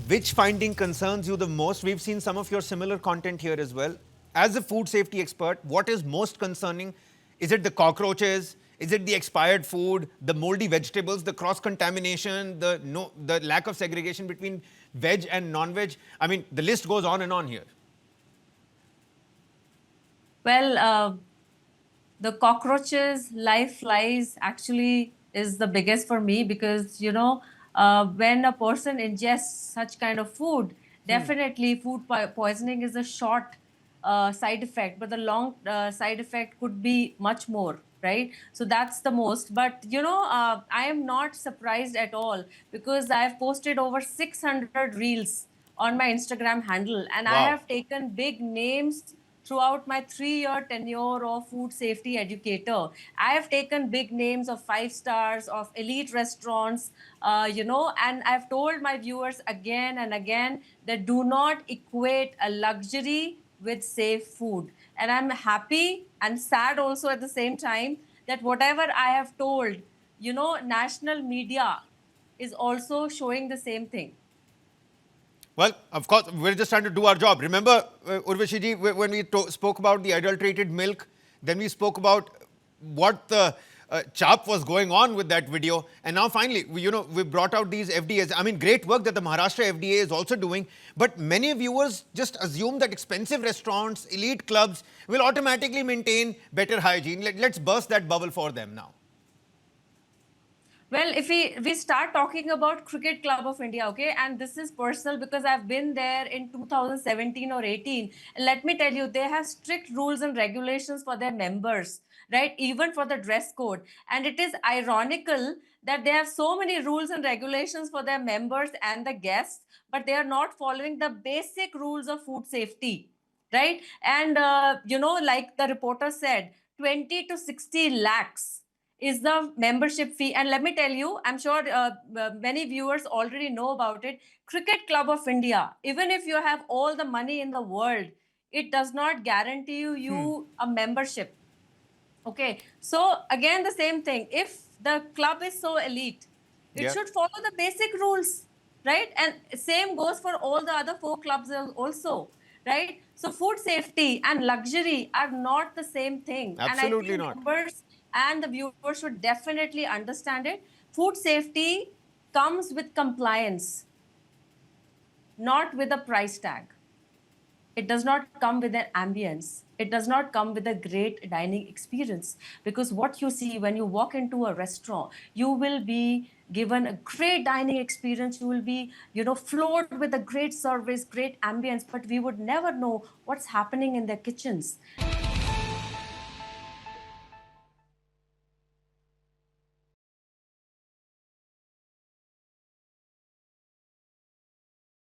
Which finding concerns you the most? We've seen some of your similar content here as well. As a food safety expert, what is most concerning? Is it the cockroaches? Is it the expired food, the moldy vegetables, the cross-contamination, the lack of segregation between veg and non-veg? I mean, the list goes on and on here. Well, the cockroaches, live flies actually is the biggest for me because, when a person ingests such kind of food, definitely food poisoning is a short side effect, but the long side effect could be much more, right? So that's the most. But, I am not surprised at all because I've posted over 600 reels on my Instagram handle and I Wow. have taken big names throughout my 3-year tenure of food safety educator. I have taken big names of 5 stars, of elite restaurants, and I've told my viewers again and again that do not equate a luxury with safe food. And I'm happy and sad also at the same time that whatever I have told, national media is also showing the same thing. Well, of course, we're just trying to do our job. Remember, Urvashi ji, when we spoke about the adulterated milk, then we spoke about what the chap was going on with that video. And now finally, we brought out these FDAs. I mean, great work that the Maharashtra FDA is also doing. But many viewers just assume that expensive restaurants, elite clubs will automatically maintain better hygiene. Let's burst that bubble for them now. Well, if we start talking about Cricket Club of India, okay, and this is personal because I've been there in 2017 or 18. And let me tell you, they have strict rules and regulations for their members, right? Even for the dress code. And it is ironical that they have so many rules and regulations for their members and the guests, but they are not following the basic rules of food safety, right? And, like the reporter said, 20 to 60 lakhs is the membership fee. And let me tell you, I'm sure many viewers already know about it. Cricket Club of India, even if you have all the money in the world, it does not guarantee you a membership. Okay. So again, the same thing. If the club is so elite, it should follow the basic rules, right? And same goes for all the other 4 clubs also, right? So food safety and luxury are not the same thing. Absolutely and I think not. members and the viewers should definitely understand it. Food safety comes with compliance, not with a price tag. It does not come with an ambience. It does not come with a great dining experience, because what you see when you walk into a restaurant, you will be given a great dining experience. You will be, floored with a great service, great ambience, but we would never know what's happening in their kitchens.